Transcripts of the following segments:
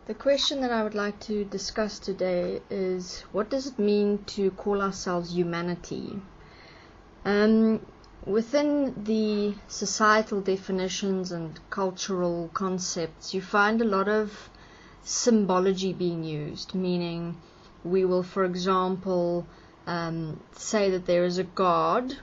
The question that I would like to discuss today is, what does it mean to call ourselves humanity? Within the societal definitions and cultural concepts, you find a lot of symbology being used, meaning we will, for example, say that there is a God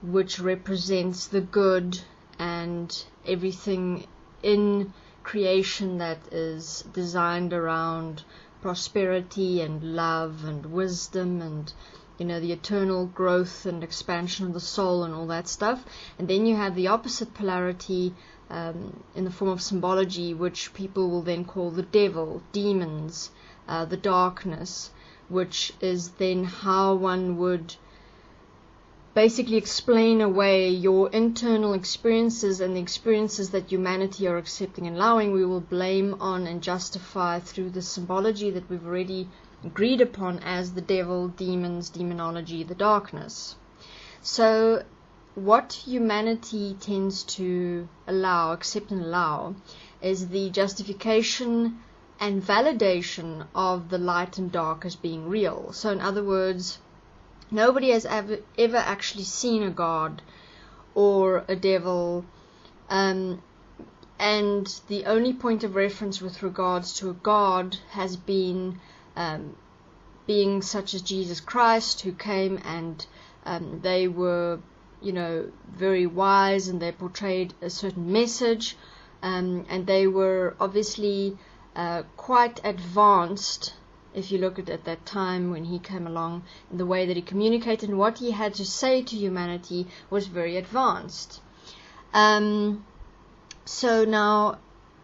which represents the good and everything in creation that is designed around prosperity and love and wisdom and, you know, the eternal growth and expansion of the soul and all that stuff. And then you have the opposite polarity in the form of symbology, which people will then call the devil, demons, the darkness, which is then how one would basically explain away your internal experiences and the experiences that humanity are accepting and allowing. We will blame on and justify through the symbology that we've already agreed upon as the devil, demons, demonology, the darkness. So what humanity tends to accept and allow, is the justification and validation of the light and dark as being real. So in other words, nobody has ever actually seen a God or a devil, and the only point of reference with regards to a God has been beings such as Jesus Christ, who came and they were, you know, very wise, and they portrayed a certain message, and they were obviously quite advanced. If you look at that time when he came along, and the way that he communicated and what he had to say to humanity was very advanced. So now,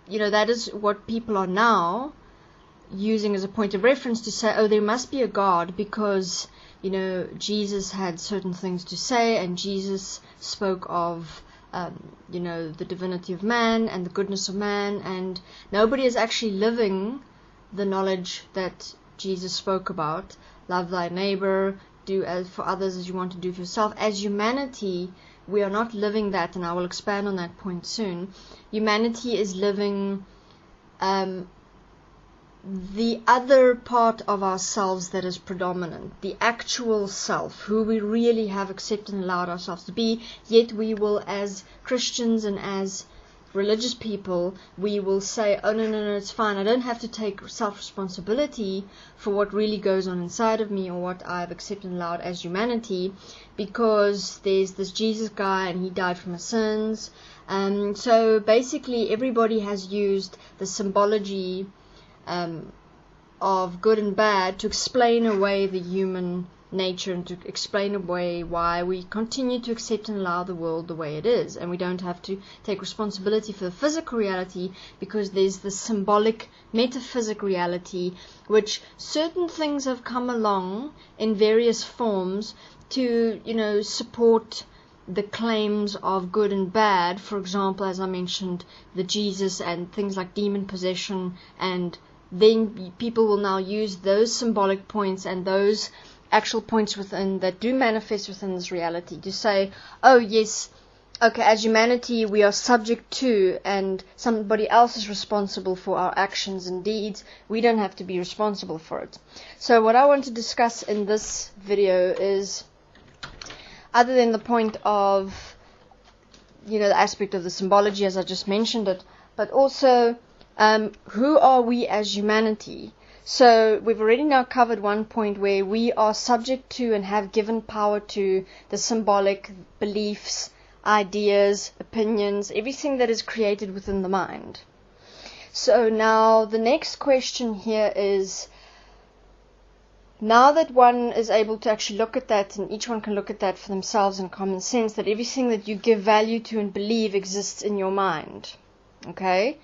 you know, that is what people are now using as a point of reference to say, oh, there must be a God because, you know, Jesus had certain things to say, and Jesus spoke of you know, the divinity of man and the goodness of man, and nobody is actually living the knowledge that Jesus spoke about. Love thy neighbor, do as for others as you want to do for yourself. As humanity, we are not living that, and I will expand on that point soon. Humanity is living the other part of ourselves that is predominant, the actual self, who we really have accepted and allowed ourselves to be. Yet we will, as Christians and as religious people, we will say, oh no, it's fine, I don't have to take self-responsibility for what really goes on inside of me or what I've accepted and allowed as humanity, because there's this Jesus guy and he died for my sins. So basically everybody has used the symbology of good and bad to explain away the human nature and to explain away why we continue to accept and allow the world the way it is, and we don't have to take responsibility for the physical reality, because there's the symbolic metaphysic reality, which certain things have come along in various forms to, you know, support the claims of good and bad. For example, as I mentioned, the Jesus and things like demon possession, and then people will now use those symbolic points and those actual points within that do manifest within this reality to say, oh yes, okay, as humanity we are subject to, and somebody else is responsible for our actions and deeds. We don't have to be responsible for it. So what I want to discuss in this video is, other than the point of, you know, the aspect of the symbology as I just mentioned it, but also who are we as humanity? So we've already now covered one point where we are subject to and have given power to the symbolic beliefs, ideas, opinions, everything that is created within the mind. So now the next question here is, now that one is able to actually look at that, and each one can look at that for themselves in common sense, that everything that you give value to and believe exists in your mind. Okay?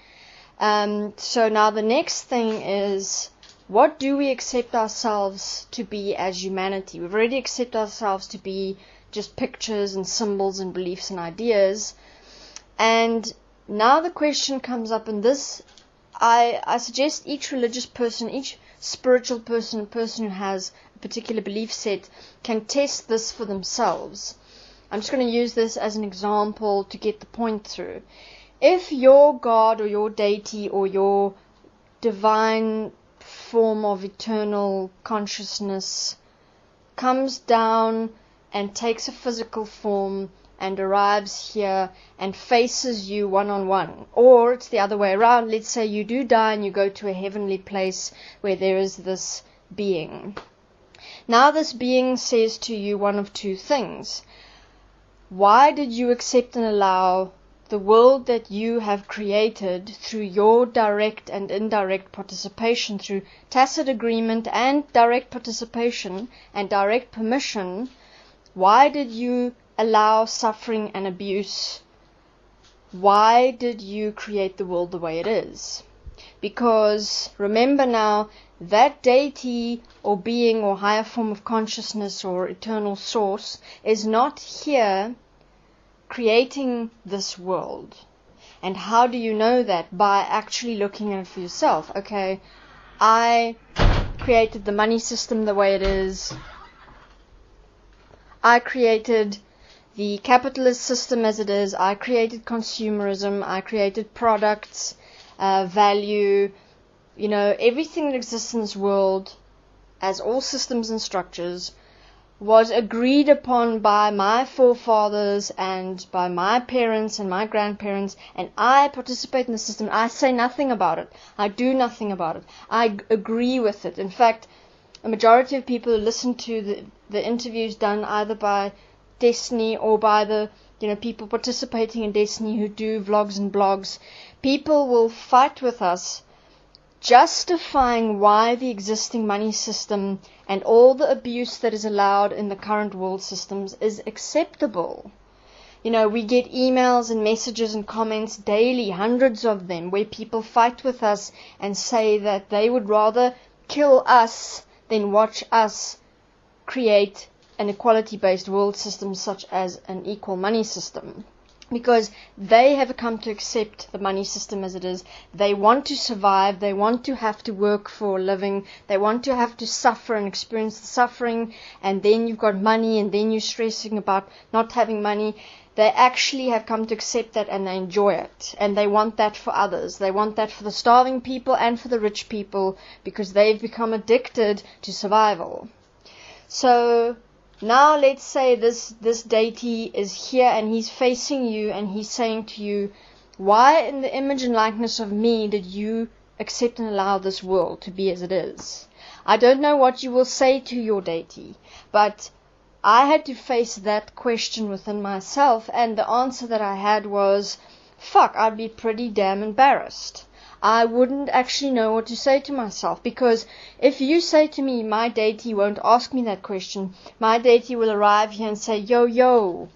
So now the next thing is, what do we accept ourselves to be as humanity? We've already accepted ourselves to be just pictures and symbols and beliefs and ideas. And now the question comes up, and this, I suggest each religious person, each spiritual person, a person who has a particular belief set, can test this for themselves. I'm just going to use this as an example to get the point through. If your God or your deity or your divine form of eternal consciousness comes down and takes a physical form and arrives here and faces you one-on-one. Or it's the other way around. Let's say you do die and you go to a heavenly place where there is this being. Now this being says to you one of two things. Why did you accept and allow the world that you have created through your direct and indirect participation, through tacit agreement and direct participation and direct permission? Why did you allow suffering and abuse? Why did you create the world the way it is? Because remember now, that deity or being or higher form of consciousness or eternal source is not here creating this world. And how do you know that? By actually looking at it for yourself. Okay, I created the money system the way it is. I created the capitalist system as it is. I created consumerism. I created products, value, everything that exists in this world, as all systems and structures, was agreed upon by my forefathers and by my parents and my grandparents, and I participate in the system. I say nothing about it. I do nothing about it. I agree with it. In fact, a majority of people who listen to the interviews done either by Desteni or by the people participating in Desteni who do vlogs and blogs, people will fight with us justifying why the existing money system and all the abuse that is allowed in the current world systems is acceptable. We get emails and messages and comments daily, hundreds of them, where people fight with us and say that they would rather kill us than watch us create an equality-based world system such as an equal money system. Because they have come to accept the money system as it is. They want to survive. They want to have to work for a living. They want to have to suffer and experience the suffering. And then you've got money, and then you're stressing about not having money. They actually have come to accept that, and they enjoy it. And they want that for others. They want that for the starving people and for the rich people, because they've become addicted to survival. So now let's say this deity is here and he's facing you and he's saying to you, why in the image and likeness of me did you accept and allow this world to be as it is? I don't know what you will say to your deity, but I had to face that question within myself, and the answer that I had was, fuck, I'd be pretty damn embarrassed. I wouldn't actually know what to say to myself, because if you say to me, my deity won't ask me that question, my deity will arrive here and say, yo,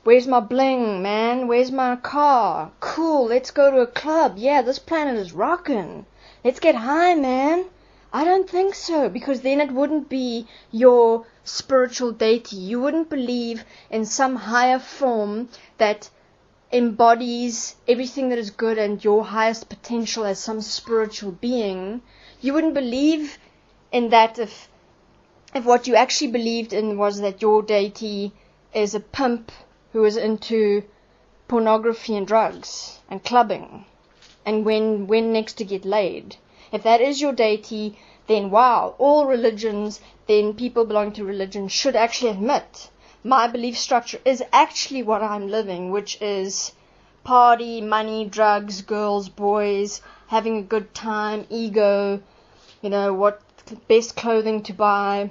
where's my bling, man? Where's my car? Cool, let's go to a club. Yeah, this planet is rockin'. Let's get high, man. I don't think so, because then it wouldn't be your spiritual deity. You wouldn't believe in some higher form that embodies everything that is good and your highest potential as some spiritual being. You wouldn't believe in that if what you actually believed in was that your deity is a pimp who is into pornography and drugs and clubbing and when next to get laid. If that is your deity, then wow, all religions, then people belonging to religion should actually admit my belief structure is actually what I'm living, which is party, money, drugs, girls, boys, having a good time, ego, what best clothing to buy,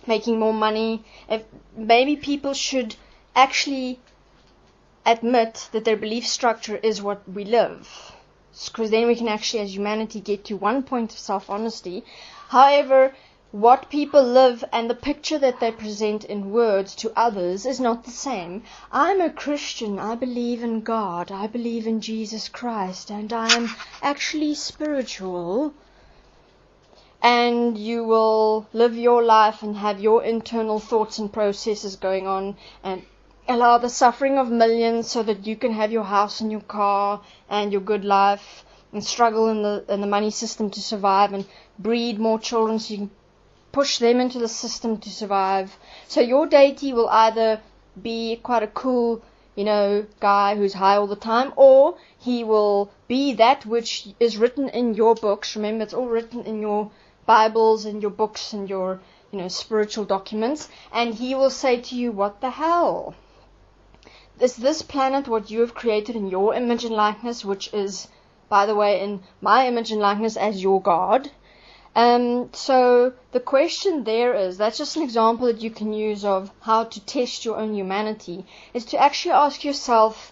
making more money. If maybe people should actually admit that their belief structure is what we live, because then we can actually, as humanity, get to one point of self-honesty. However, what people live and the picture that they present in words to others is not the same. I'm a Christian. I believe in God. I believe in Jesus Christ. And I'm actually spiritual. And you will live your life and have your internal thoughts and processes going on and allow the suffering of millions so that you can have your house and your car and your good life and struggle in the money system to survive and breed more children so you can push them into the system to survive. So your deity will either be quite a cool guy who's high all the time, or he will be that which is written in your books. Remember, it's all written in your Bibles and your books and your, spiritual documents, and he will say to you, what the hell? Is this planet what you have created in your image and likeness, which is, by the way, in my image and likeness as your God? So the question there is, that's just an example that you can use of how to test your own humanity, is to actually ask yourself,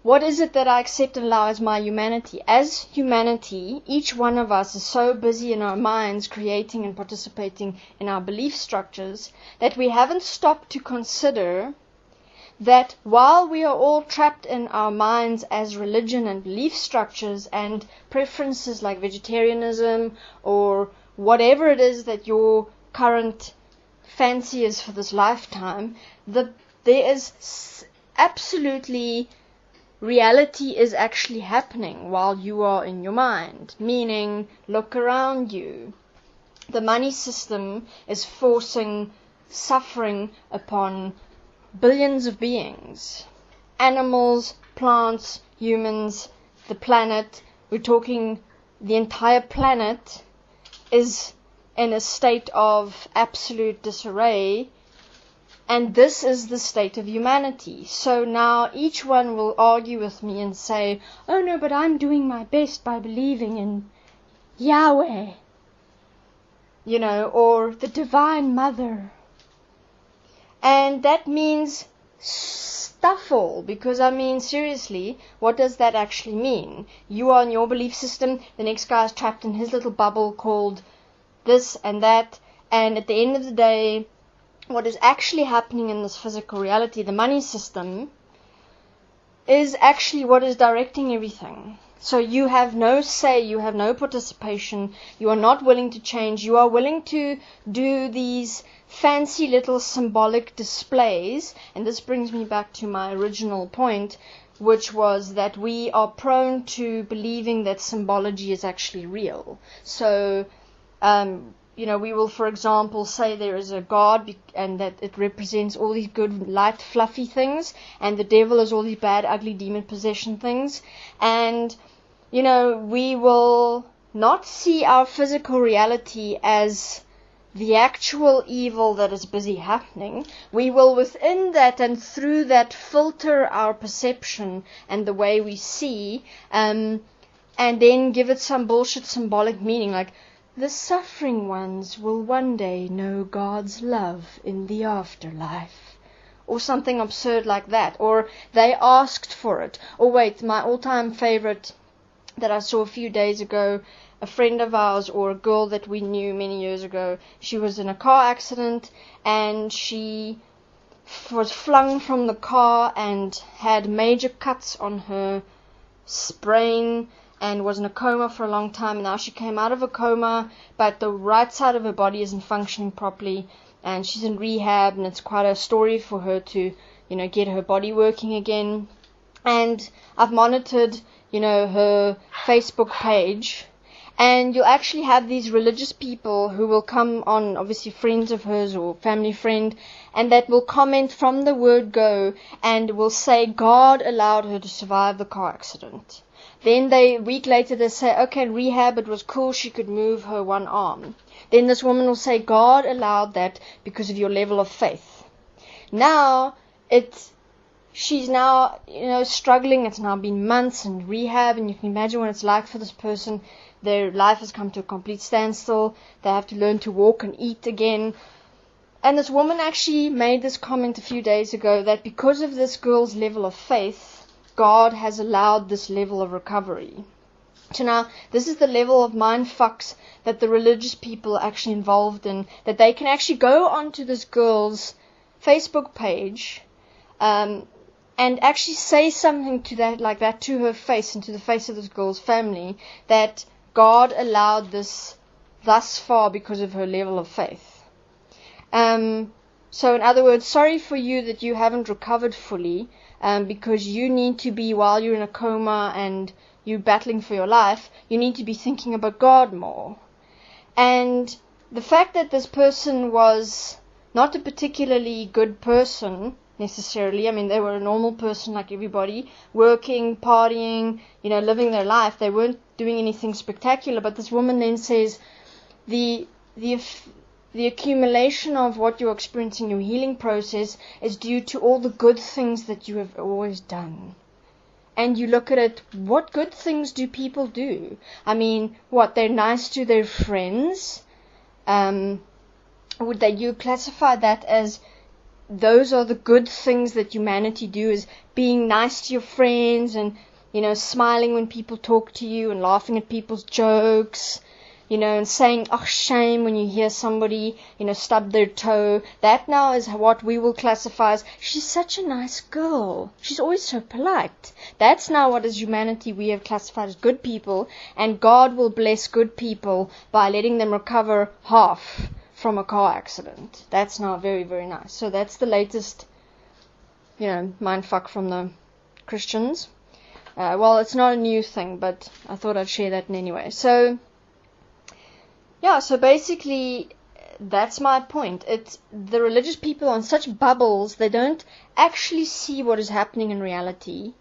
what is it that I accept and allow as my humanity? As humanity, each one of us is so busy in our minds creating and participating in our belief structures that we haven't stopped to consider that while we are all trapped in our minds as religion and belief structures and preferences like vegetarianism or whatever it is that your current fancy is for this lifetime, there is absolutely reality is actually happening while you are in your mind. Meaning, look around you. The money system is forcing suffering upon billions of beings, animals, plants, humans, the planet. We're talking the entire planet is in a state of absolute disarray, and this is the state of humanity. So now each one will argue with me and say, oh no, but I'm doing my best by believing in Yahweh, or the Divine Mother. And that means stuffle, because seriously, what does that actually mean? You are in your belief system, the next guy is trapped in his little bubble called this and that, and at the end of the day, what is actually happening in this physical reality, the money system, is actually what is directing everything. So you have no say, you have no participation, you are not willing to change, you are willing to do these fancy little symbolic displays, and this brings me back to my original point, which was that we are prone to believing that symbology is actually real. So, we will, for example, say there is a God and that it represents all these good, light, fluffy things, and the devil is all these bad, ugly, demon possession things, and, we will not see our physical reality as the actual evil that is busy happening. We will within that and through that filter our perception and the way we see, and then give it some bullshit symbolic meaning, like the suffering ones will one day know God's love in the afterlife, or something absurd like that, or they asked for it. Or wait, my all-time favorite that I saw a few days ago, a friend of ours, or a girl that we knew many years ago, she was in a car accident and she was flung from the car and had major cuts on her brain and was in a coma for a long time. Now she came out of a coma, but the right side of her body isn't functioning properly, and she's in rehab, and it's quite a story for her to, get her body working again. And I've monitored, her Facebook page, and you'll actually have these religious people who will come on, obviously friends of hers or family friend, and that will comment from the word go and will say God allowed her to survive the car accident. Then a week later they say, okay, in rehab it was cool, she could move her one arm. Then this woman will say God allowed that because of your level of faith. Now she's now, struggling. It's now been months in rehab, and you can imagine what it's like for this person. Their life has come to a complete standstill. They have to learn to walk and eat again. And this woman actually made this comment a few days ago that because of this girl's level of faith, God has allowed this level of recovery. So now, this is the level of mind fucks that the religious people are actually involved in, that they can actually go onto this girl's Facebook page, and actually say something to that, like that, to her face and to the face of this girl's family, that God allowed this thus far because of her level of faith. So in other words, sorry for you that you haven't recovered fully, because you need to be, while you're in a coma and you're battling for your life, you need to be thinking about God more. And the fact that this person was not a particularly good person, necessarily. I mean, they were a normal person like everybody, working, partying, living their life. They weren't doing anything spectacular. But this woman then says the accumulation of what you're experiencing, your healing process, is due to all the good things that you have always done. And you look at it, what good things do people do? I mean, what, they're nice to their friends? Would you classify that as those are the good things that humanity do, is being nice to your friends and, smiling when people talk to you and laughing at people's jokes, and saying, oh, shame when you hear somebody, stub their toe. That now is what we will classify as, she's such a nice girl. She's always so polite. That's now what as humanity we have classified as good people, and God will bless good people by letting them recover half from a car accident. That's now very, very nice. So that's the latest, mindfuck from the Christians. Well, it's not a new thing, but I thought I'd share that in any way. So basically, that's my point. It's the religious people are in such bubbles, they don't actually see what is happening in reality,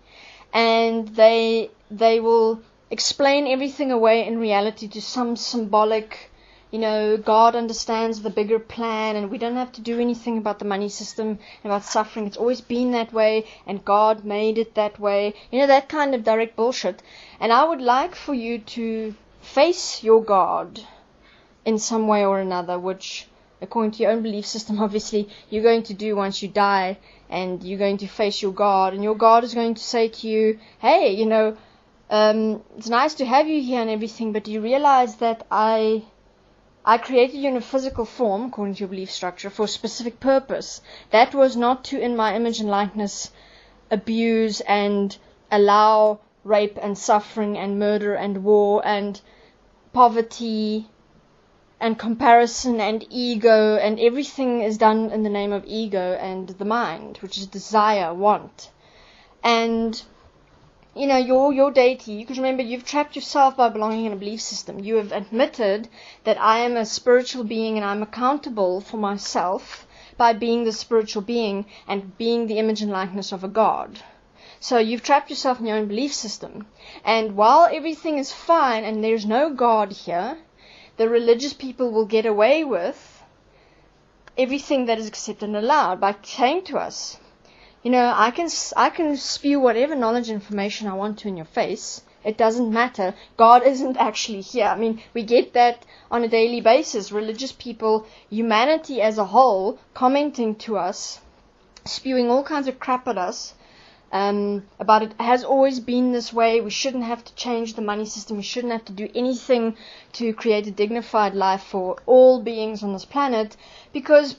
and they will explain everything away in reality to some symbolic, God understands the bigger plan, and we don't have to do anything about the money system, about suffering. It's always been that way, and God made it that way. That kind of direct bullshit. And I would like for you to face your God in some way or another, which, according to your own belief system, obviously, you're going to do once you die, and you're going to face your God, and your God is going to say to you, hey, it's nice to have you here and everything, but do you realize that I created you in a physical form, according to your belief structure, for a specific purpose? That was not to, in my image and likeness, abuse and allow rape and suffering and murder and war and poverty and comparison and ego, and everything is done in the name of ego and the mind, which is desire, want. And, your deity, because remember, you've trapped yourself by belonging in a belief system. You have admitted that I am a spiritual being and I'm accountable for myself by being the spiritual being and being the image and likeness of a God. So you've trapped yourself in your own belief system. And while everything is fine and there's no God here, the religious people will get away with everything that is accepted and allowed by saying to us, I can spew whatever knowledge and information I want to in your face. It doesn't matter. God isn't actually here. I mean, we get that on a daily basis. Religious people, humanity as a whole, commenting to us, spewing all kinds of crap at us, about it has always been this way. We shouldn't have to change the money system. We shouldn't have to do anything to create a dignified life for all beings on this planet, because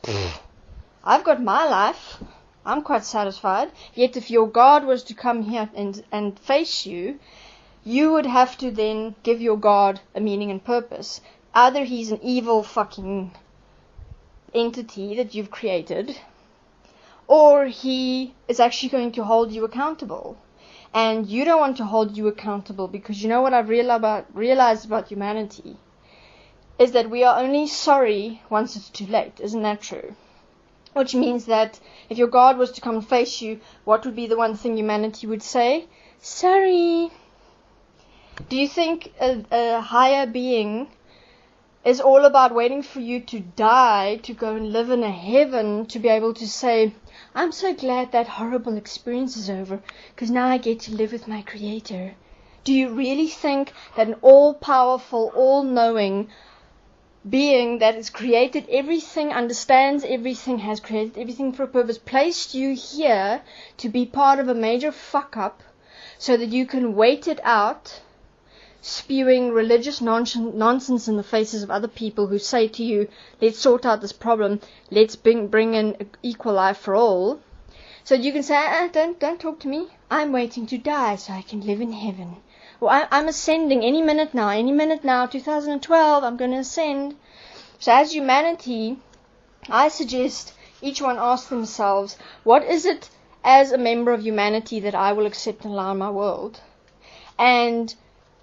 I've got my life. I'm quite satisfied. Yet if your God was to come here and face you, you would have to then give your God a meaning and purpose. Either he's an evil fucking entity that you've created, or he is actually going to hold you accountable. And you don't want to hold you accountable, because you know what I've realized about humanity is that we are only sorry once it's too late. Isn't that true? Which means that if your God was to come and face you, what would be the one thing humanity would say? Sorry. Do you think a higher being is all about waiting for you to die to go and live in a heaven to be able to say, I'm so glad that horrible experience is over, because now I get to live with my Creator? Do you really think that an all-powerful, all-knowing being that has created everything, understands everything, has created everything for a purpose, placed you here to be part of a major fuck-up so that you can wait it out, spewing religious nonsense in the faces of other people who say to you, let's sort out this problem, let's bring in equal life for all, so you can say, don't talk to me, I'm waiting to die so I can live in heaven. Well, I'm ascending any minute now, 2012, I'm going to ascend. So as humanity, I suggest each one ask themselves, what is it as a member of humanity that I will accept and allow in my world? And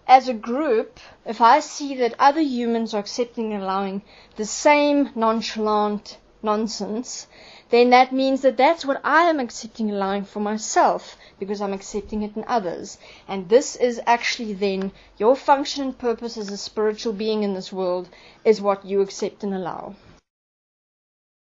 as a group, if I see that other humans are accepting and allowing the same nonchalant nonsense, then that means that that's what I am accepting and allowing for myself, because I'm accepting it in others. And this is actually then your function and purpose as a spiritual being in this world, is what you accept and allow.